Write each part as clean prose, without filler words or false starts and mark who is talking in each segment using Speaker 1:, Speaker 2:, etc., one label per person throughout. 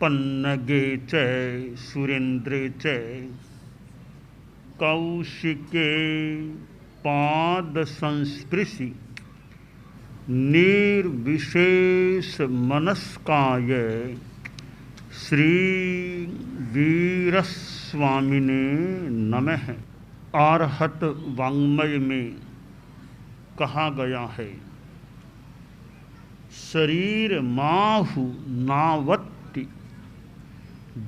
Speaker 1: पन्नगे च सुरेन्द्रे च कौशिके पाद संस्पृशि निर्विशेष मनस्काय श्री वीरस्वामिने नमः। आर्हत वाङ्मय में कहा गया है, शरीर माहु नावत्ति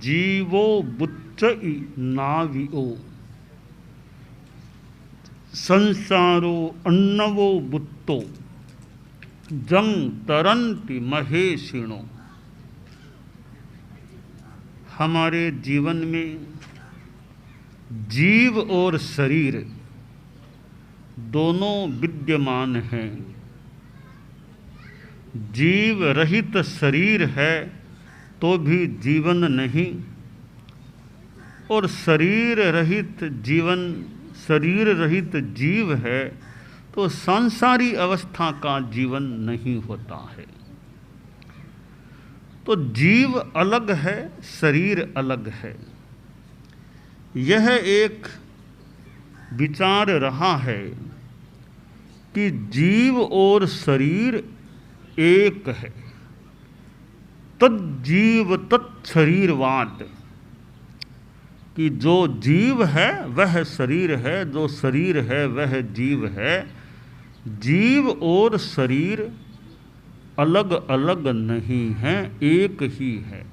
Speaker 1: जीवो बुच्चई नाविओ संसारो अन्नवो बुत्तो जंग तरंति महेशिणो। हमारे जीवन में जीव और शरीर दोनों विद्यमान हैं। जीव रहित शरीर है तो भी जीवन नहीं, और शरीर रहित जीव है तो सांसारी अवस्था का जीवन नहीं होता है। तो जीव अलग है, शरीर अलग है। यह एक विचार रहा है कि जीव और शरीर एक है। तज्जीव तत्शरीरवाद, कि जो जीव है वह शरीर है, जो शरीर है वह जीव है। जीव और शरीर अलग अलग नहीं हैं, एक ही है।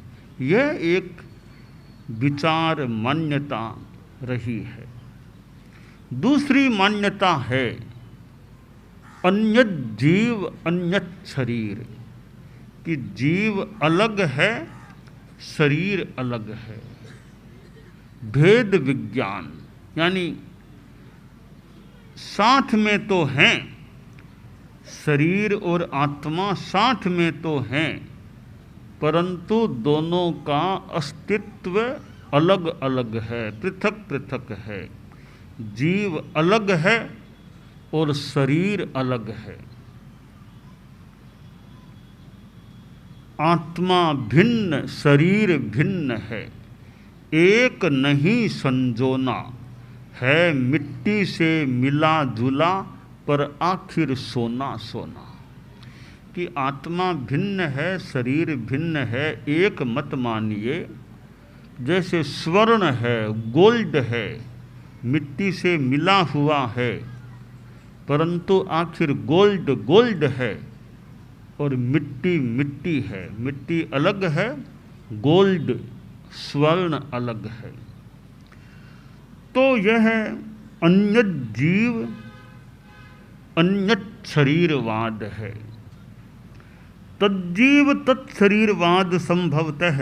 Speaker 1: यह एक विचार मान्यता रही है। दूसरी मान्यता है अन्यत जीव अन्यत शरीर, कि जीव अलग है, शरीर अलग है। भेद विज्ञान, यानी साथ में तो हैं, शरीर और आत्मा साथ में तो हैं, परंतु दोनों का अस्तित्व अलग अलग है, पृथक पृथक है। जीव अलग है और शरीर अलग है। आत्मा भिन्न, शरीर भिन्न है। एक नहीं संजोना है, मिट्टी से मिला जुला पर आखिर सोना सोना। कि आत्मा भिन्न है, शरीर भिन्न है, एक मत मानिए। जैसे स्वर्ण है, गोल्ड है, मिट्टी से मिला हुआ है, परंतु आखिर गोल्ड गोल्ड है और मिट्टी मिट्टी है। मिट्टी अलग है, गोल्ड स्वर्ण अलग है। तो यह अन्यत जीव अन्यत शरीरवाद है। तज्जीव तत्शरीरवाद संभवतः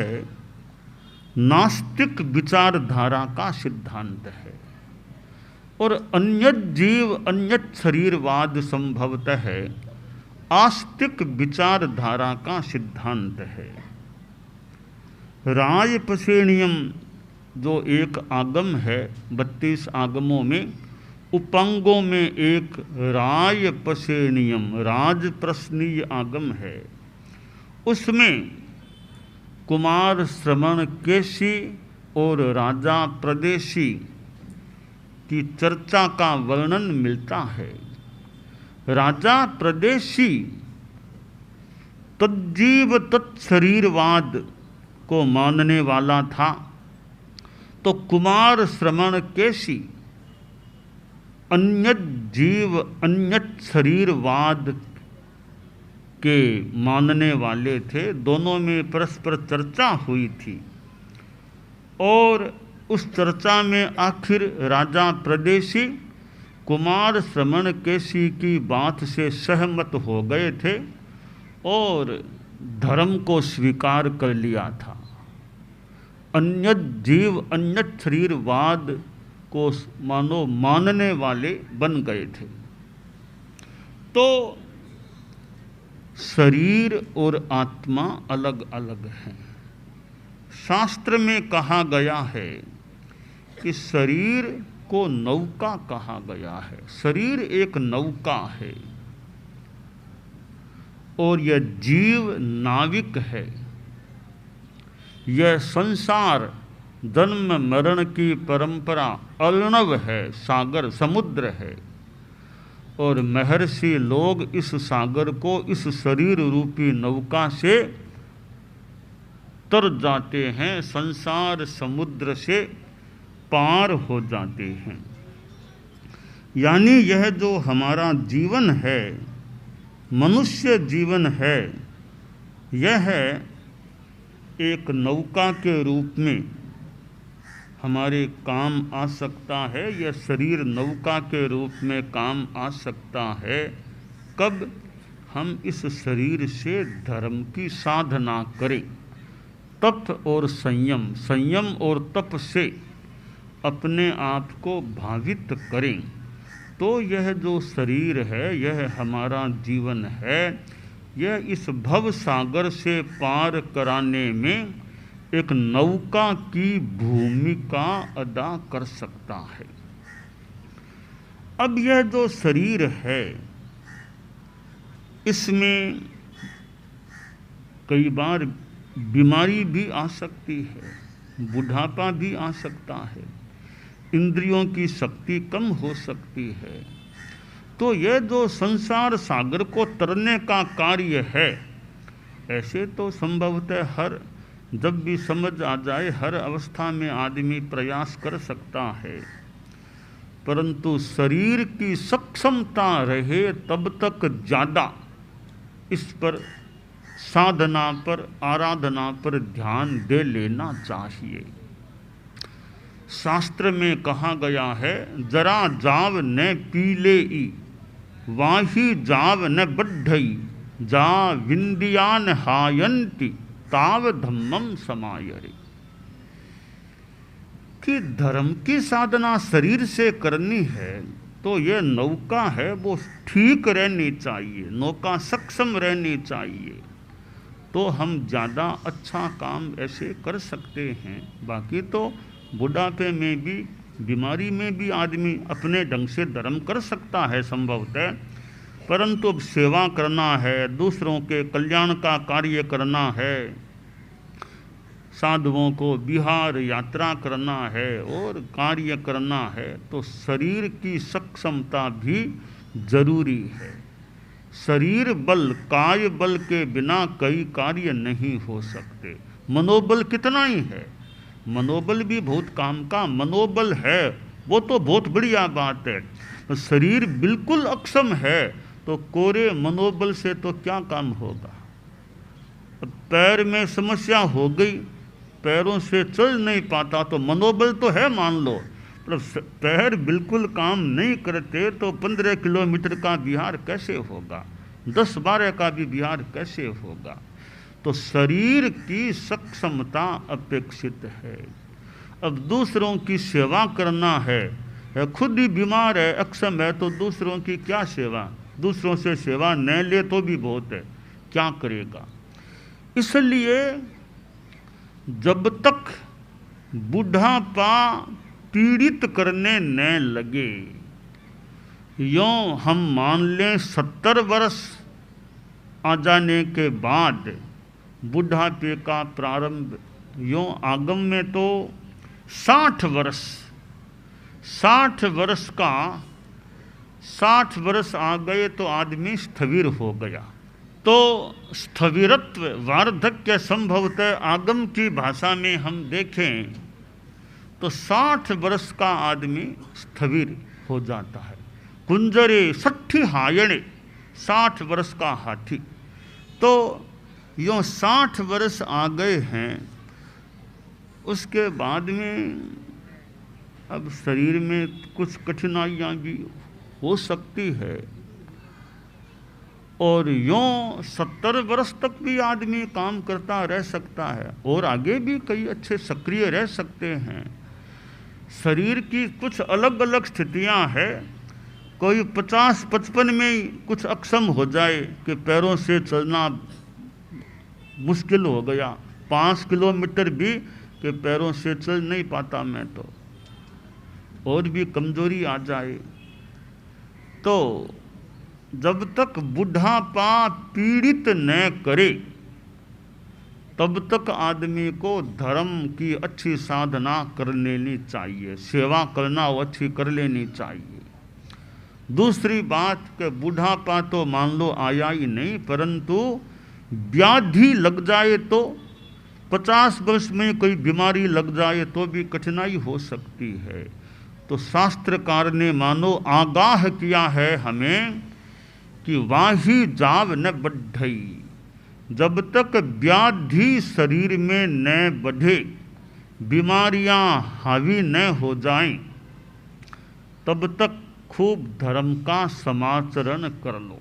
Speaker 1: नास्तिक विचारधारा का सिद्धांत है, और अन्यत जीव अन्यत शरीरवाद संभवतः आस्तिक विचारधारा का सिद्धांत है। रायपसेणियम जो एक आगम है, 32 आगमों में उपांगों में एक रायपसेणियम राजप्रश्नीय आगम है। उसमें कुमार श्रवण केशी और राजा प्रदेशी की चर्चा का वर्णन मिलता है। राजा प्रदेशी तज्जीव तत्शरीरवाद को मानने वाला था, तो कुमार श्रवण केशी अन्यत जीव अन्यत शरीरवाद के मानने वाले थे। दोनों में परस्पर चर्चा हुई थी, और उस चर्चा में आखिर राजा प्रदेशी कुमार श्रवण केशी की बात से सहमत हो गए थे और धर्म को स्वीकार कर लिया था। अन्यत जीव अन्यत शरीरवाद को मानो मानने वाले बन गए थे। तो शरीर और आत्मा अलग अलग हैं। शास्त्र में कहा गया है कि शरीर को नौका कहा गया है। शरीर एक नौका है और यह जीव नाविक है। यह संसार जन्म मरण की परंपरा अर्णव है, सागर समुद्र है। और महर्षि लोग इस सागर को इस शरीर रूपी नौका से तर जाते हैं, संसार समुद्र से पार हो जाते हैं। यानी यह जो हमारा जीवन है, मनुष्य जीवन है, यह एक नौका के रूप में हमारे काम आ सकता है। यह शरीर नौका के रूप में काम आ सकता है कब हम इस शरीर से धर्म की साधना करें, तप और संयम, संयम और तप से अपने आप को भावित करें। तो यह जो शरीर है, यह हमारा जीवन है, यह इस भव सागर से पार कराने में एक नौका की भूमिका अदा कर सकता है। अब यह जो शरीर है, इसमें कई बार बीमारी भी आ सकती है, बुढ़ापा भी आ सकता है, इंद्रियों की शक्ति कम हो सकती है। तो यह जो संसार सागर को तरने का कार्य है, ऐसे तो संभवतः हर जब भी समझ आ जाए हर अवस्था में आदमी प्रयास कर सकता है, परंतु शरीर की सक्षमता रहे तब तक ज़्यादा इस पर साधना पर, आराधना पर ध्यान दे लेना चाहिए। शास्त्र में कहा गया है, जरा जाव न पीले ई वाही जाव न बढ़ई, जा विंदियान हायंती ताव धम्मम समायरे। कि धर्म की साधना शरीर से करनी है तो यह नौका है वो ठीक रहनी चाहिए, नौका सक्षम रहनी चाहिए, तो हम ज़्यादा अच्छा काम ऐसे कर सकते हैं। बाकी तो बुढ़ापे में भी, बीमारी में भी आदमी अपने ढंग से धर्म कर सकता है संभवतः, परंतु अब सेवा करना है, दूसरों के कल्याण का कार्य करना है, साधुओं को विहार यात्रा करना है और कार्य करना है, तो शरीर की सक्षमता भी जरूरी है। शरीर बल, काय बल के बिना कई कार्य नहीं हो सकते। मनोबल कितना ही है, मनोबल भी बहुत काम का मनोबल है, वो तो बहुत बढ़िया बात है। तो शरीर बिल्कुल अक्षम है तो कोरे मनोबल से तो क्या काम होगा। पैर में समस्या हो गई, पैरों से चल नहीं पाता, तो मनोबल तो है मान लो, पर पैर बिल्कुल काम नहीं करते तो 15 किलोमीटर का विहार कैसे होगा, 10-12 का भी विहार कैसे होगा। तो शरीर की सक्षमता अपेक्षित है। अब दूसरों की सेवा करना है, खुद ही बीमार है, अक्षम है, तो दूसरों की क्या सेवा, दूसरों से सेवा न ले तो भी बहुत है, क्या करेगा। इसलिए जब तक बुढ़ापा पीड़ित करने न लगे, यों हम मान लें 70 वर्ष आ जाने के बाद बुढ़ापे का प्रारंभ, यों आगम में तो 60 वर्ष, 60 वर्ष का 60 वर्ष आ गए तो आदमी स्थविर हो गया। तो स्थविरत्व, वार्धक्य संभवतः आगम की भाषा में हम देखें तो 60 वर्ष का आदमी स्थविर हो जाता है। कुंजरे 60 हायणे, 60 वर्ष का हाथी। तो यों 60 वर्ष आ गए हैं, उसके बाद में अब शरीर में कुछ कठिनाइयाँ भी हो सकती है, और यों 70 वर्ष तक भी आदमी काम करता रह सकता है, और आगे भी कई अच्छे सक्रिय रह सकते हैं। शरीर की कुछ अलग अलग स्थितियां हैं, कोई 50-55 में कुछ अक्षम हो जाए कि पैरों से चलना मुश्किल हो गया, 5 किलोमीटर भी कि पैरों से चल नहीं पाता मैं तो, और भी कमजोरी आ जाए। तो जब तक बुढ़ापा पीड़ित न करे तब तक आदमी को धर्म की अच्छी साधना कर लेनी चाहिए, सेवा करना वो अच्छी कर लेनी चाहिए। दूसरी बात कि बूढ़ापा तो मान लो आया ही नहीं, परंतु व्याधि लग जाए तो 50 वर्ष में कोई बीमारी लग जाए तो भी कठिनाई हो सकती है। तो शास्त्रकार ने मानो आगाह किया है हमें कि वाही जाव न बढ़ई, जब तक व्याधि शरीर में न बढ़े, बीमारियां हावी न हो जाएं, तब तक खूब धर्म का समाचरण कर लो।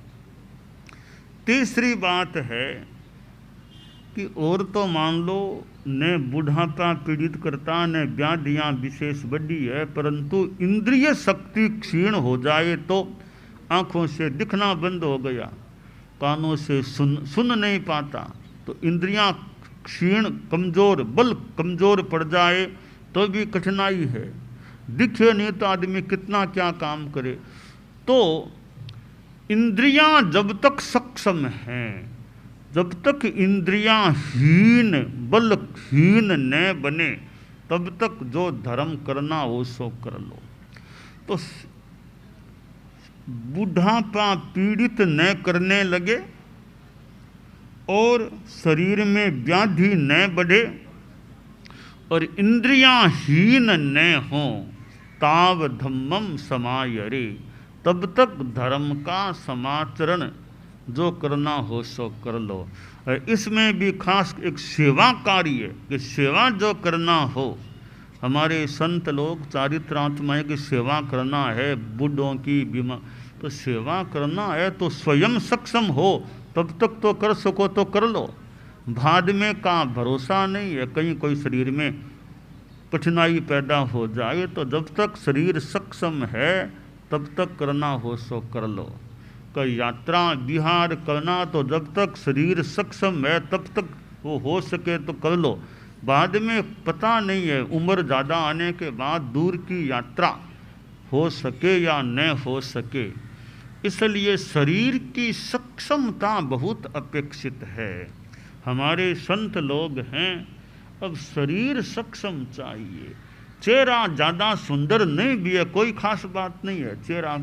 Speaker 1: तीसरी बात है कि और तो मान लो न बूढ़ापा पीड़ित करता न व्याधियाँ विशेष बढ़ी है, परंतु इंद्रिय शक्ति क्षीण हो जाए तो आँखों से दिखना बंद हो गया, कानों से सुन नहीं पाता, तो इंद्रियां क्षीण कमज़ोर, बल कमज़ोर पड़ जाए तो भी कठिनाई है। दिखे नहीं तो आदमी कितना क्या काम करे। तो इंद्रियां जब तक सक्षम हैं, जब तक इंद्रियां हीन बलहीन न बने, तब तक जो धर्म करना हो सो कर लो। तो बुढ़ापा पीड़ित न करने लगे और शरीर में व्याधि न बढ़े और इंद्रियां हीन न हों, ताव धम्मम समायरे, तब तक धर्म का समाचरण जो करना हो सो कर लो। इसमें भी खास एक सेवा कार्य कि सेवा जो करना हो, हमारे संत लोग चारित्रात्माएं की सेवा करना है, बूढ़ों की बीमा, तो सेवा करना है तो स्वयं सक्षम हो तब तक तो कर सको तो कर लो। बाद में का भरोसा नहीं है, कहीं कोई शरीर में कठिनाई पैदा हो जाए, तो जब तक शरीर सक्षम है तब तक करना हो सो कर लो। कोई यात्रा विहार करना तो जब तक शरीर सक्षम है तब तक वो हो सके तो कर लो। बाद में पता नहीं है, उम्र ज़्यादा आने के बाद दूर की यात्रा हो सके या न हो सके, इसलिए शरीर की सक्षमता बहुत अपेक्षित है। हमारे संत लोग हैं, अब शरीर सक्षम चाहिए। चेहरा ज़्यादा सुंदर नहीं भी है, कोई खास बात नहीं है, चेहरा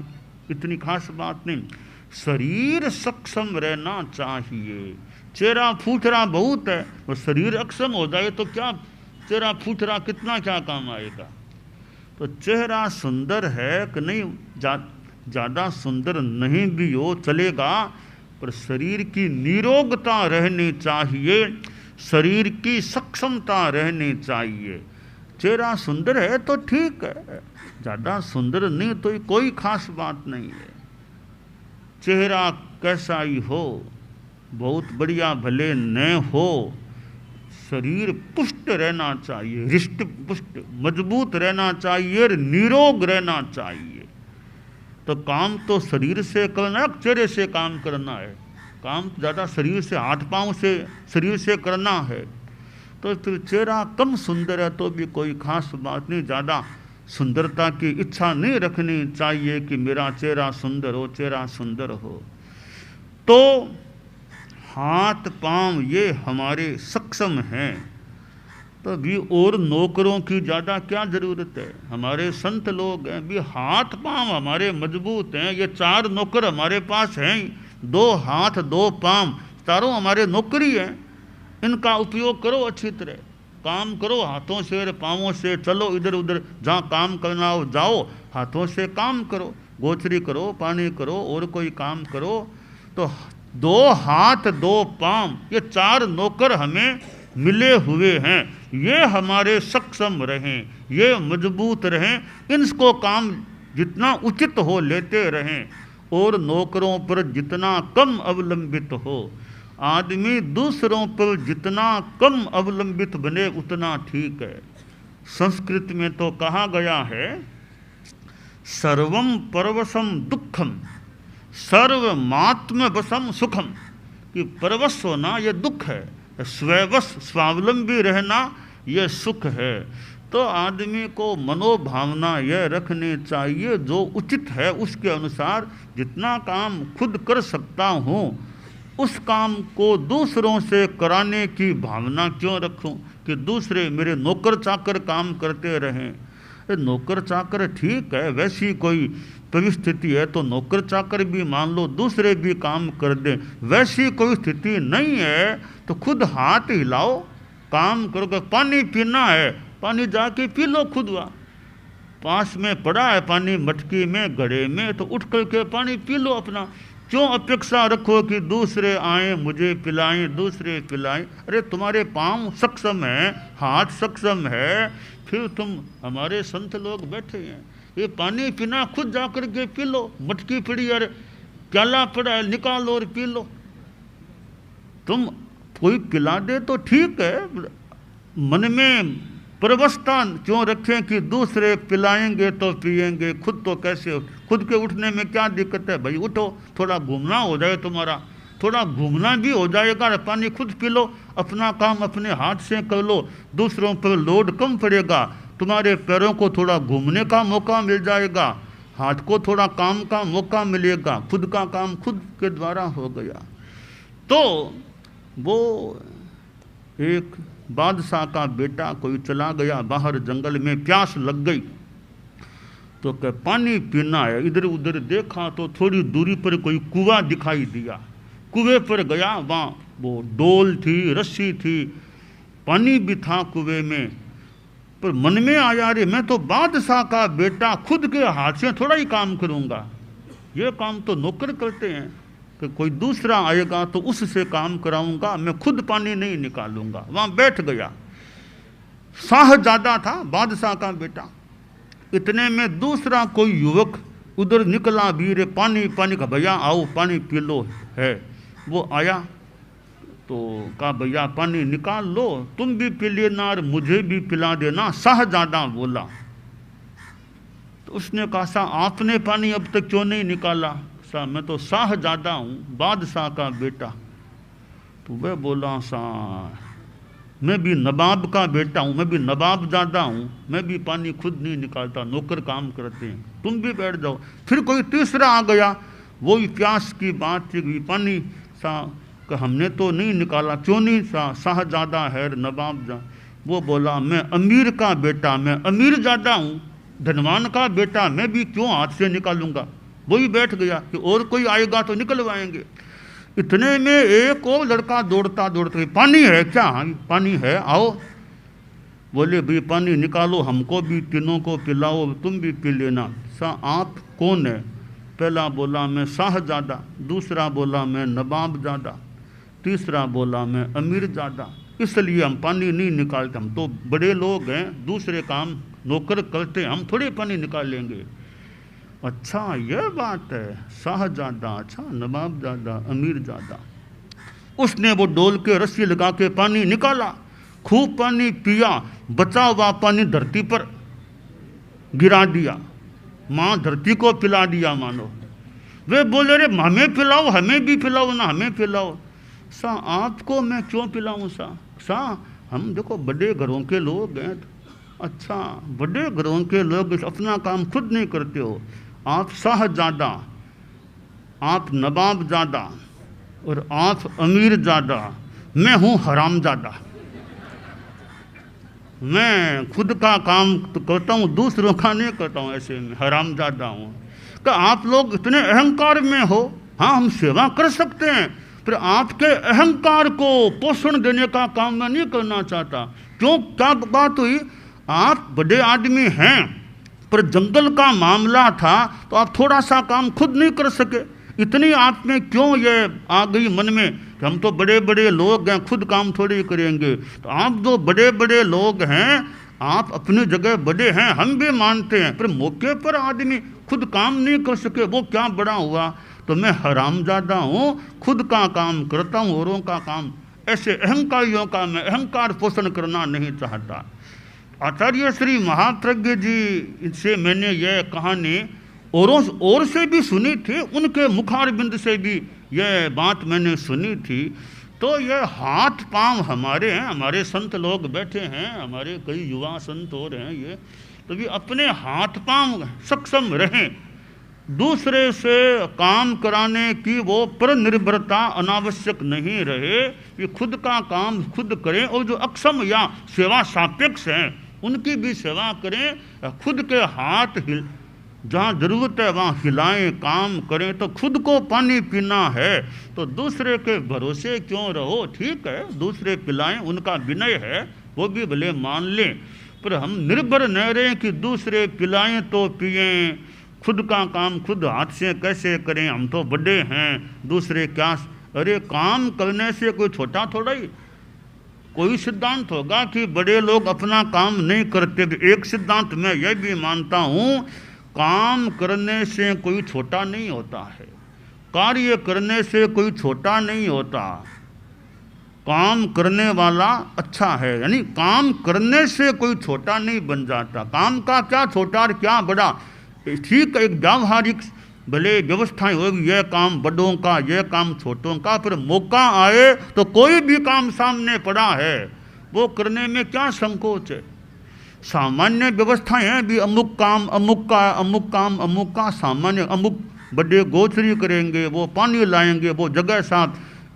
Speaker 1: इतनी खास बात नहीं, शरीर सक्षम रहना चाहिए। चेहरा फूटरा बहुत है, वो शरीर अक्षम हो जाए तो क्या, चेहरा फूटरा कितना क्या काम आएगा। तो चेहरा सुंदर है कि नहीं, ज़्यादा सुंदर नहीं भी हो चलेगा, पर शरीर की निरोगता रहनी चाहिए, शरीर की सक्षमता रहनी चाहिए। चेहरा सुंदर है तो ठीक है, ज़्यादा सुंदर नहीं तो कोई खास बात नहीं है। चेहरा कैसा ही हो, बहुत बढ़िया भले न हो, शरीर पुष्ट रहना चाहिए, हृष्ट पुष्ट मजबूत रहना चाहिए, निरोग रहना चाहिए। तो काम तो शरीर से करना है, चेहरे से काम करना है। काम ज़्यादा शरीर से, हाथ पांव से, शरीर से करना है। तो फिर चेहरा कम सुंदर है तो भी कोई खास बात नहीं, ज़्यादा सुंदरता की इच्छा नहीं रखनी चाहिए कि मेरा चेहरा सुंदर हो, चेहरा सुंदर हो। तो हाथ पांव ये हमारे सक्षम हैं, तो भी और नौकरों की ज़्यादा क्या ज़रूरत है। हमारे संत लोग हैं भी, हाथ पांव हमारे मजबूत हैं, ये 4 नौकर हमारे पास हैं, 2 हाथ 2 पांव, चारों हमारे नौकरी हैं। इनका उपयोग करो अच्छी तरह, काम करो हाथों से और पाँवों से, चलो इधर उधर जहाँ काम करना हो जाओ, हाथों से काम करो, गोचरी करो, पानी करो और कोई काम करो। तो 2 हाथ 2 पाँव, ये 4 नौकर हमें मिले हुए हैं, ये हमारे सक्षम रहें, ये मजबूत रहें, इनको काम जितना उचित हो लेते रहें और नौकरों पर जितना कम अवलंबित हो। आदमी दूसरों पर जितना कम अवलंबित बने उतना ठीक है। संस्कृत में तो कहा गया है, सर्वम परवशम दुखम सर्वमात्म वशम सुखम, कि परवश होना ये दुख है, स्वयवश स्वावलंबी रहना ये सुख है। तो आदमी को मनोभावना यह रखनी चाहिए जो उचित है, उसके अनुसार जितना काम खुद कर सकता हूँ उस काम को दूसरों से कराने की भावना क्यों रखूं कि दूसरे मेरे नौकर चाकर काम करते रहें। नौकर चाकर ठीक है, वैसी कोई परिस्थिति है तो नौकर चाकर भी मान लो, दूसरे भी काम कर दें। वैसी कोई स्थिति नहीं है तो खुद हाथ हिलाओ, काम करो। पानी पीना है, पानी जाके पी लो खुद। वहाँ पास में पड़ा है पानी मटकी में, घड़े में, तो उठ करके पानी पी लो अपना। क्यों अपेक्षा रखो कि दूसरे आए मुझे पिलाएं, दूसरे पिलाएं। अरे तुम्हारे पाँव सक्षम है, हाथ सक्षम है, फिर तुम हमारे संत लोग बैठे हैं, ये पानी पीना खुद जा कर के पी लो। मटकी पड़ी है, प्याला पड़ा है, निकालो और पी लो। तुम कोई पिला दे तो ठीक है, मन में परवस्था क्यों रखें कि दूसरे पिलाएंगे तो पिएंगे, खुद तो कैसे। खुद के उठने में क्या दिक्कत है भाई, उठो, थोड़ा घूमना हो जाए तुम्हारा, थोड़ा घूमना भी हो जाएगा। पानी खुद पी लो, अपना काम अपने हाथ से कर लो, दूसरों पर लोड कम पड़ेगा, तुम्हारे पैरों को थोड़ा घूमने का मौका मिल जाएगा, हाथ को थोड़ा काम का मौका मिलेगा, खुद का काम खुद के द्वारा हो गया। तो वो एक बादशाह का बेटा कोई चला गया बाहर जंगल में, प्यास लग गई तो क्या पानी पीना है। इधर उधर देखा तो थोड़ी दूरी पर कोई कुआं दिखाई दिया, कुएं पर गया। वहाँ वो डोल थी, रस्सी थी, पानी भी था कुएं में। पर मन में आया, रे मैं तो बादशाह का बेटा, खुद के हाथ से थोड़ा ही काम करूँगा, ये काम तो नौकर करते हैं, कि कोई दूसरा आएगा तो उससे काम कराऊंगा, मैं खुद पानी नहीं निकालूंगा। वहाँ बैठ गया। शाहजादा था, बादशाह का बेटा। इतने में दूसरा कोई युवक उधर निकला भी, रे पानी पानी का, भैया आओ पानी पी लो है। वो आया तो कहा भैया पानी निकाल लो, तुम भी पी लेना और मुझे भी पिला देना। शाहजादा बोला। तो उसने कहा सा आपने पानी अब तक क्यों नहीं निकाला। सा मैं तो शाहजादा हूँ, बादशाह का बेटा। तो वह बोला सा मैं भी नवाब का बेटा हूँ, मैं भी नवाबजादा हूँ, मैं भी पानी खुद नहीं निकालता, नौकर काम करते हैं, तुम भी बैठ जाओ। फिर कोई तीसरा आ गया, वही प्यास की बात थी, पानी सा कि हमने तो नहीं निकाला, क्यों नहीं। सा शाहजादा है, नवाबजादा। वो बोला मैं अमीर का बेटा, मैं अमीर ज़्यादा हूँ, धनवान का बेटा, मैं भी क्यों हाथ से निकालूंगा। वही बैठ गया कि और कोई आएगा तो निकलवाएंगे। इतने में एक और लड़का दौड़ता दौड़ता, पानी है क्या। हाँ पानी है, आओ। बोले भाई पानी निकालो, हमको भी तीनों को पिलाओ, तुम भी पी लेना। सा आप कौन है। पहला बोला मैं शाहजादा, दूसरा बोला मैं नवाबजादा, तीसरा बोला मैं अमीरजादा, इसलिए हम पानी नहीं निकालते, हम तो बड़े लोग हैं, दूसरे काम नौकर करते हैं, हम थोड़े पानी निकाल लेंगे। अच्छा यह बात है, शाहजादा, अच्छा नवाबजादा, अमीरजादा। उसने वो डोल के रस्सी लगा के पानी निकाला, खूब पानी पिया, बचा हुआ पानी धरती पर गिरा दिया, माँ धरती को पिला दिया मानो। वे बोले रे हमें पिलाओ, हमें भी पिलाओ ना, हमें पिलाओ। सा आपको मैं क्यों पिलाऊं। सा हम देखो बड़े घरों के लोग हैं। अच्छा बड़े घरों के लोग अपना काम खुद नहीं करते हो, आप शाहजादा, आप नवाबजादा और आप अमीरजादा, मैं हूँ हरामजादा। मैं खुद का काम तो करता हूँ, दूसरों का नहीं करता हूँ, ऐसे में हरामजादा हूँ। कि आप लोग इतने अहंकार में हो। हाँ हम सेवा कर सकते हैं, पर आपके अहंकार को पोषण देने का काम मैं नहीं करना चाहता। क्यों, क्या बात हुई। आप बड़े आदमी हैं, पर जंगल का मामला था तो आप थोड़ा सा काम खुद नहीं कर सके। इतनी आप में क्यों ये आ गई मन में कि हम तो बड़े बड़े लोग हैं, खुद काम थोड़ी करेंगे। तो आप जो बड़े बड़े लोग हैं, आप अपनी जगह बड़े हैं, हम भी मानते हैं, पर मौके पर आदमी खुद काम नहीं कर सके, वो क्या बड़ा हुआ। तो मैं हरामजादा हूँ, खुद का काम करता हूँ, औरों का काम। ऐसे अहंकारियों का मैं अहंकार पोषण करना नहीं चाहता। आचार्य श्री महाप्रज्ञ जी से मैंने यह कहानी और से भी सुनी थी, उनके मुखारबिंद से भी यह बात मैंने सुनी थी। तो यह हाथ पांव हमारे हैं, हमारे संत लोग बैठे हैं, हमारे कई युवा संत और हैं, ये तो भी अपने हाथ पांव सक्षम रहें, दूसरे से काम कराने की वो पर निर्भरता अनावश्यक नहीं रहे कि खुद का काम खुद करें, और जो अक्षम या सेवा सापेक्ष हैं उनकी भी सेवा करें। खुद के हाथ हिल जहाँ ज़रूरत है वहाँ हिलाएं, काम करें। तो खुद को पानी पीना है तो दूसरे के भरोसे क्यों रहो। ठीक है, दूसरे पिलाएं, उनका विनय है, वो भी भले मान लें, पर हम निर्भर न रहें कि दूसरे पिलाएं तो पिएं, खुद का काम खुद हाथ से कैसे करें, हम तो बड़े हैं, दूसरे क्या। अरे काम करने से कोई छोटा थोड़ा ही। कोई सिद्धांत होगा कि बड़े लोग अपना काम नहीं करते। एक सिद्धांत मैं यह भी मानता हूँ, काम करने से कोई छोटा नहीं होता है, कार्य करने से कोई छोटा नहीं होता। काम करने वाला अच्छा है, यानी काम करने से कोई छोटा नहीं बन जाता। काम का क्या छोटा और क्या बड़ा। ठीक है, एक व्यावहारिक भले व्यवस्थाएं होगी, यह काम बड़ों का, यह काम छोटों का, पर मौका आए तो कोई भी काम सामने पड़ा है वो करने में क्या संकोच है। सामान्य व्यवस्थाएं हैं भी, अमुक काम अमुक का, अमुक काम अमुक का, सामान्य अमुक बड़े गोचरी करेंगे, वो पानी लाएंगे, वो जगह साथ,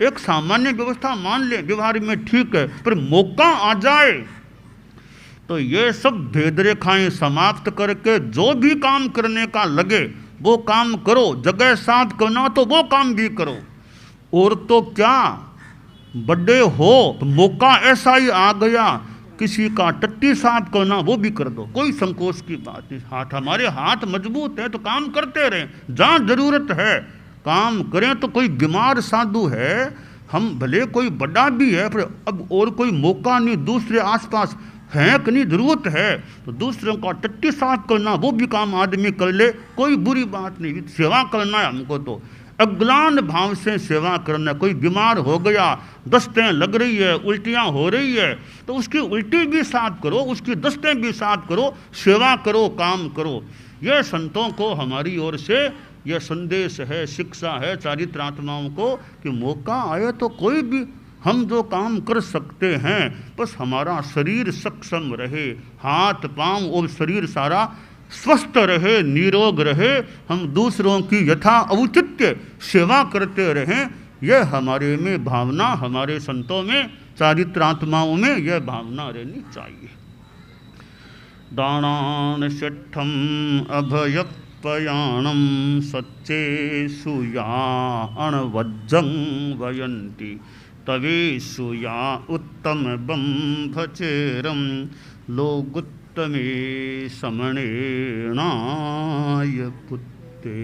Speaker 1: एक सामान्य व्यवस्था मान ले व्यवहार में ठीक है, पर मौका आ जाए तो ये सब भेद रेखाएं समाप्त करके जो भी काम करने का लगे वो काम करो। जगह साथ करना तो वो काम भी करो। और तो क्या, बड़े हो तो मौका ऐसा ही आ गया, किसी का टट्टी साफ करना वो भी कर दो, कोई संकोच की बात नहीं। हाथ हमारे हाथ मजबूत है तो काम करते रहें, जहाँ जरूरत है काम करें। तो कोई बीमार साधु है, हम भले कोई बड़ा भी है, पर अब और कोई मौका नहीं, दूसरे आसपास हैं कि नहीं, जरूरत है तो दूसरों का टट्टी साफ करना वो भी काम आदमी कर ले, कोई बुरी बात नहीं। सेवा करना है हमको तो अग्लान भाव से सेवा करना। कोई बीमार हो गया, दस्तें लग रही है, उल्टियाँ हो रही है, तो उसकी उल्टी भी साफ करो, उसकी दस्तें भी साफ करो, सेवा करो, काम करो। यह संतों को हमारी ओर से यह संदेश है, शिक्षा है चारित्रात्माओं को कि मौका आए तो कोई भी हम जो काम कर सकते हैं, बस हमारा शरीर सक्षम रहे, हाथ पांव और शरीर सारा स्वस्थ रहे, निरोग रहे, हम दूसरों की यथा औचित्य सेवा करते रहें। यह हमारे में भावना, हमारे संतों में चारित्रात्माओं में यह भावना रहनी चाहिए। दानान शिठम अभयपयाणम सच्चे सुयाणवज्जं वयन्ति तवेशुया उत्तम बंभचेरम लोगुत्तमे समणेनाय पुत्ते।